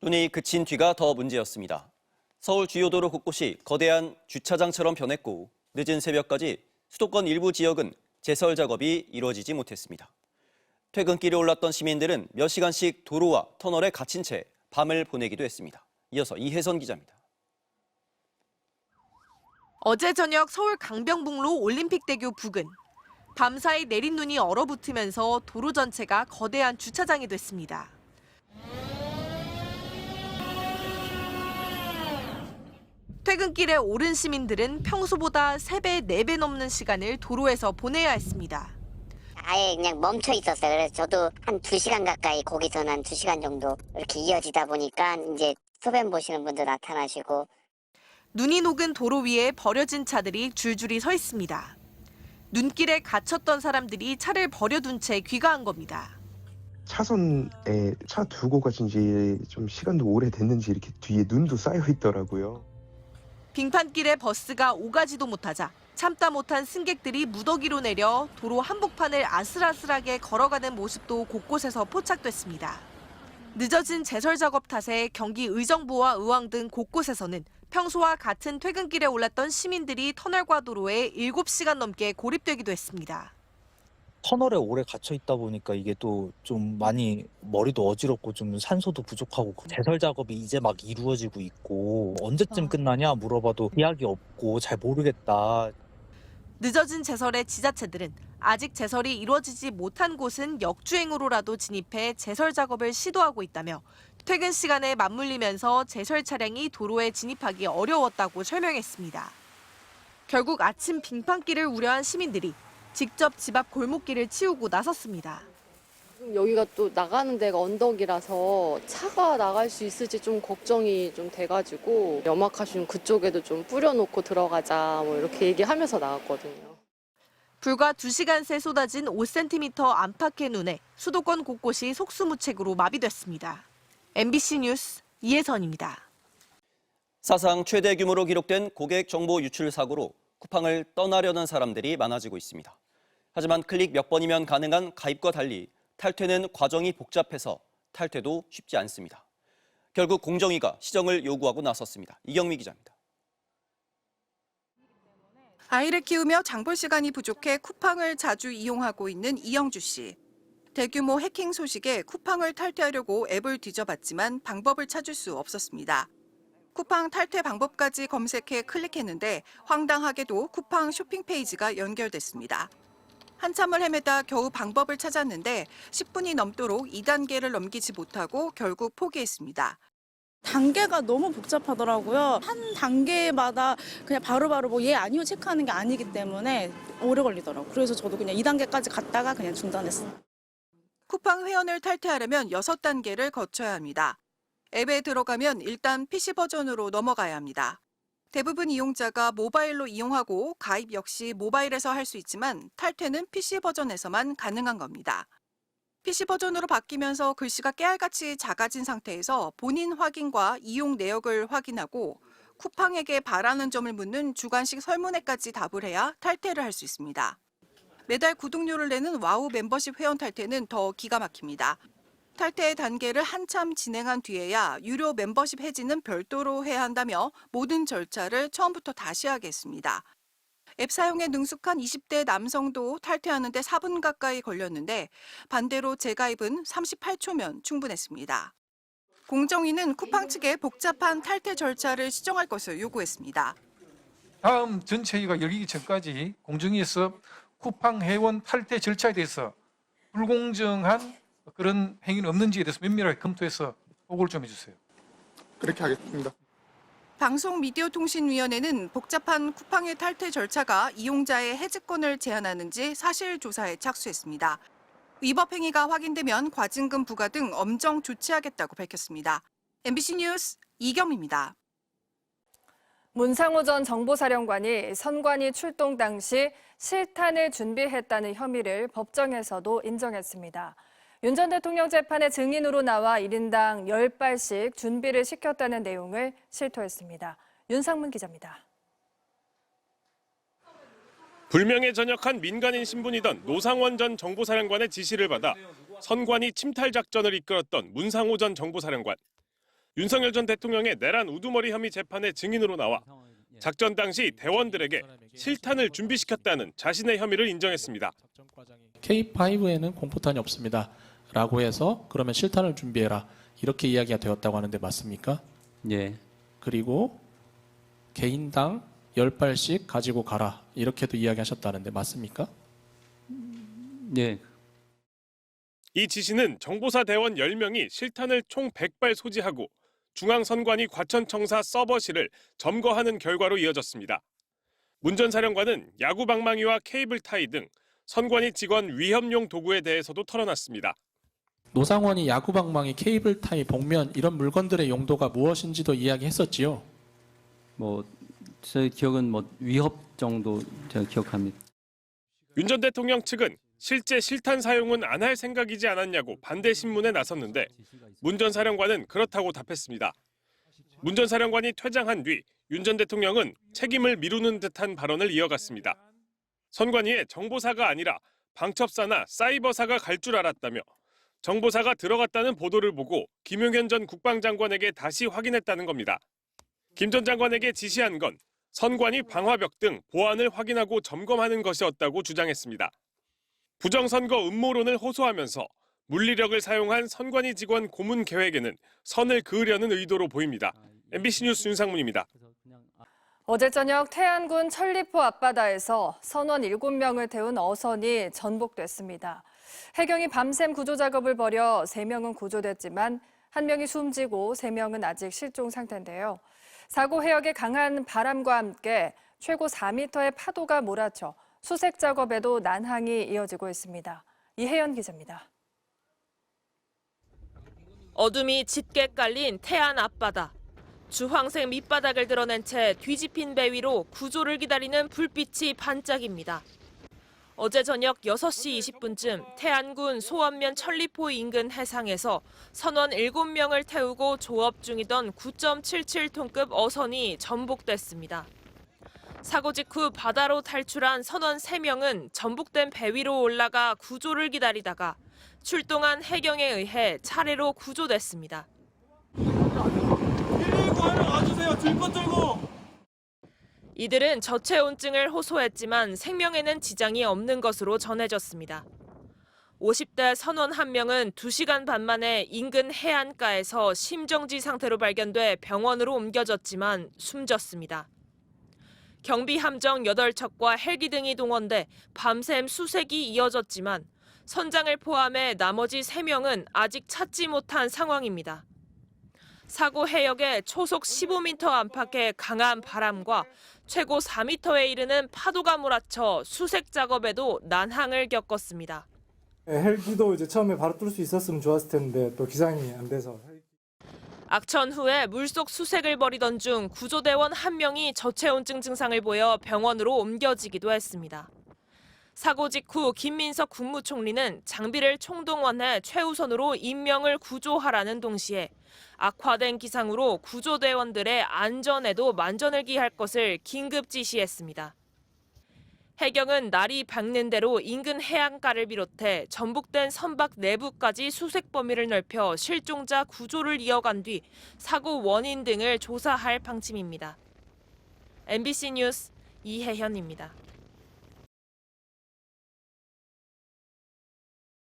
눈이 그친 뒤가 더 문제였습니다. 서울 주요 도로 곳곳이 거대한 주차장처럼 변했고 늦은 새벽까지 수도권 일부 지역은 제설 작업이 이루어지지 못했습니다. 퇴근길에 올랐던 시민들은 몇 시간씩 도로와 터널에 갇힌 채 밤을 보내기도 했습니다. 이어서 이혜선 기자입니다. 어제 저녁 서울 강변북로 올림픽대교 부근. 밤사이 내린 눈이 얼어붙으면서 도로 전체가 거대한 주차장이 됐습니다. 퇴근길에 오른 시민들은 평소보다 3배, 4배 넘는 시간을 도로에서 보내야 했습니다. 아예 그냥 멈춰 있었어요. 그래서 저도 한 2시간 가까이 거기서는 한 2시간 정도 이렇게 이어지다 보니까 이제 소변 보시는 분도 나타나시고. 눈이 녹은 도로 위에 버려진 차들이 줄줄이 서 있습니다. 눈길에 갇혔던 사람들이 차를 버려둔 채 귀가한 겁니다. 차선에 차 두고 가신 지 좀 시간도 오래됐는지 이렇게 뒤에 눈도 쌓여 있더라고요. 빙판길에 버스가 오가지도 못하자 참다 못한 승객들이 무더기로 내려 도로 한복판을 아슬아슬하게 걸어가는 모습도 곳곳에서 포착됐습니다. 늦어진 제설 작업 탓에 경기 의정부와 의왕 등 곳곳에서는 평소와 같은 퇴근길에 올랐던 시민들이 터널과 도로에 7시간 넘게 고립되기도 했습니다. 터널에 오래 갇혀 있다 보니까 이게 또 좀 많이 머리도 어지럽고 좀 산소도 부족하고 제설 작업이 이제 막 이루어지고 있고 언제쯤 끝나냐 물어봐도 예약이 없고 잘 모르겠다. 늦어진 제설의 지자체들은 아직 제설이 이루어지지 못한 곳은 역주행으로라도 진입해 제설 작업을 시도하고 있다며 퇴근 시간에 맞물리면서 제설 차량이 도로에 진입하기 어려웠다고 설명했습니다. 결국 아침 빙판길을 우려한 시민들이 직접 집 앞 골목길을 치우고 나섰습니다. 여기가 또 나가는 데가 언덕이라서 차가 나갈 수 있을지 좀 걱정이 좀 돼가지고 염화칼슘 그쪽에도 좀 뿌려놓고 들어가자 뭐 이렇게 얘기하면서 나갔거든요. 불과 2시간 새 쏟아진 5cm 안팎의 눈에 수도권 곳곳이 속수무책으로 마비됐습니다. MBC 뉴스 이혜선입니다. 사상 최대 규모로 기록된 고객 정보 유출 사고로 쿠팡을 떠나려는 사람들이 많아지고 있습니다. 하지만 클릭 몇 번이면 가능한 가입과 달리 탈퇴는 과정이 복잡해서 탈퇴도 쉽지 않습니다. 결국 공정위가 시정을 요구하고 나섰습니다. 이경미 기자입니다. 아이를 키우며 장볼 시간이 부족해 쿠팡을 자주 이용하고 있는 이영주 씨. 대규모 해킹 소식에 쿠팡을 탈퇴하려고 앱을 뒤져봤지만 방법을 찾을 수 없었습니다. 쿠팡 탈퇴 방법까지 검색해 클릭했는데 황당하게도 쿠팡 쇼핑 페이지가 연결됐습니다. 한참을 헤매다 겨우 방법을 찾았는데 10분이 넘도록 2단계를 넘기지 못하고 결국 포기했습니다. 단계가 너무 복잡하더라고요. 한 단계마다 그냥 바로바로 뭐 예 아니요 체크하는 게 아니기 때문에 오래 걸리더라고요. 그래서 저도 그냥 2단계까지 갔다가 그냥 중단했어요. 쿠팡 회원을 탈퇴하려면 6단계를 거쳐야 합니다. 앱에 들어가면 일단 PC 버전으로 넘어가야 합니다. 대부분 이용자가 모바일로 이용하고 가입 역시 모바일에서 할 수 있지만 탈퇴는 PC 버전에서만 가능한 겁니다. PC 버전으로 바뀌면서 글씨가 깨알같이 작아진 상태에서 본인 확인과 이용 내역을 확인하고 쿠팡에게 바라는 점을 묻는 주관식 설문에까지 답을 해야 탈퇴를 할 수 있습니다. 매달 구독료를 내는 와우 멤버십 회원 탈퇴는 더 기가 막힙니다. 탈퇴의 단계를 한참 진행한 뒤에야 유료 멤버십 해지는 별도로 해야 한다며 모든 절차를 처음부터 다시 하겠습니다. 앱 사용에 능숙한 20대 남성도 탈퇴하는 데 4분 가까이 걸렸는데 반대로 재가입은 38초면 충분했습니다. 공정위는 쿠팡 측에 복잡한 탈퇴 절차를 시정할 것을 요구했습니다. 다음 전체회의가 열리기 전까지 공정위에서 쿠팡 회원 탈퇴 절차에 대해서 불공정한 그런 행위는 없는지에 대해서 면밀하게 검토해서 보고를 좀 해주세요. 그렇게 하겠습니다. 방송미디어통신위원회는 복잡한 쿠팡의 탈퇴 절차가 이용자의 해지권을 제한하는지 사실 조사에 착수했습니다. 위법 행위가 확인되면 과징금 부과 등 엄정 조치하겠다고 밝혔습니다. MBC 뉴스 이경미입니다. 문상호 전 정보사령관이 선관위 출동 당시 실탄을 준비했다는 혐의를 법정에서도 인정했습니다. 윤 전 대통령 재판의 증인으로 나와 1인당 10발씩 준비를 시켰다는 내용을 실토했습니다. 윤상문 기자입니다. 불명예 전역한 민간인 신분이던 노상원 전 정보사령관의 지시를 받아 선관위 침탈 작전을 이끌었던 문상호 전 정보사령관. 윤석열 전 대통령의 내란 우두머리 혐의 재판의 증인으로 나와 작전 당시 대원들에게 실탄을 준비시켰다는 자신의 혐의를 인정했습니다. K5에는 공포탄이 없습니다. 라고 해서 그러면 실탄을 준비해라. 이렇게 이야기가 되었다고 하는데 맞습니까? 예. 그리고 개인당 10발씩 가지고 가라. 이렇게도 이야기하셨다는데 맞습니까? 예. 이 지시는 정보사 대원 10명이 실탄을 총 100발 소지하고 중앙선관위 과천청사 서버실을 점거하는 결과로 이어졌습니다. 문 전 사령관은 야구방망이와 케이블 타이 등 선관위 직원 위협용 도구에 대해서도 털어놨습니다. 노상원이 야구방망이, 케이블 타이, 복면 이런 물건들의 용도가 무엇인지도 이야기했었지요. 제 기억은 위협 정도 제가 기억합니다. 윤 전 대통령 측은 실제 실탄 사용은 안 할 생각이지 않았냐고 반대 신문에 나섰는데 문 전 사령관은 그렇다고 답했습니다. 문 전 사령관이 퇴장한 뒤 윤 전 대통령은 책임을 미루는 듯한 발언을 이어갔습니다. 선관위에 정보사가 아니라 방첩사나 사이버사가 갈 줄 알았다며 정보사가 들어갔다는 보도를 보고 김용현 전 국방장관에게 다시 확인했다는 겁니다. 김 전 장관에게 지시한 건 선관위 방화벽 등 보안을 확인하고 점검하는 것이었다고 주장했습니다. 부정선거 음모론을 호소하면서 물리력을 사용한 선관위 직원 고문 계획에는 선을 그으려는 의도로 보입니다. MBC 뉴스 윤상문입니다. 어제 저녁 태안군 천리포 앞바다에서 선원 7명을 태운 어선이 전복됐습니다. 해경이 밤샘 구조 작업을 벌여 3명은 구조됐지만 1명이 숨지고 3명은 아직 실종 상태인데요. 사고 해역에 강한 바람과 함께 최고 4m의 파도가 몰아쳐 수색 작업에도 난항이 이어지고 있습니다. 이혜연 기자입니다. 어둠이 짙게 깔린 태안 앞바다. 주황색 밑바닥을 드러낸 채 뒤집힌 배 위로 구조를 기다리는 불빛이 반짝입니다. 어제 저녁 6시 20분쯤 태안군 소원면 천리포 인근 해상에서 선원 7명을 태우고 조업 중이던 9.77톤급 어선이 전복됐습니다. 사고 직후 바다로 탈출한 선원 3명은 전복된 배 위로 올라가 구조를 기다리다가 출동한 해경에 의해 차례로 구조됐습니다. 이들은 저체온증을 호소했지만 생명에는 지장이 없는 것으로 전해졌습니다. 50대 선원 1명은 2시간 반 만에 인근 해안가에서 심정지 상태로 발견돼 병원으로 옮겨졌지만 숨졌습니다. 경비 함정 8척과 헬기 등이 동원돼 밤샘 수색이 이어졌지만 선장을 포함해 나머지 3명은 아직 찾지 못한 상황입니다. 사고 해역에 초속 15m 안팎의 강한 바람과 최고 4m에 이르는 파도가 몰아쳐 수색 작업에도 난항을 겪었습니다. 헬기도 이제 처음에 바로 뚫을 수 있었으면 좋았을 텐데 또 기상이 안 돼서. 악천 후에 물속 수색을 벌이던 중 구조대원 1명이 저체온증 증상을 보여 병원으로 옮겨지기도 했습니다. 사고 직후 김민석 국무총리는 장비를 총동원해 최우선으로 인명을 구조하라는 동시에 악화된 기상으로 구조대원들의 안전에도 만전을 기할 것을 긴급 지시했습니다. 해경은 날이 밝는 대로 인근 해안가를 비롯해 전복된 선박 내부까지 수색 범위를 넓혀 실종자 구조를 이어간 뒤 사고 원인 등을 조사할 방침입니다. MBC 뉴스 이혜현입니다.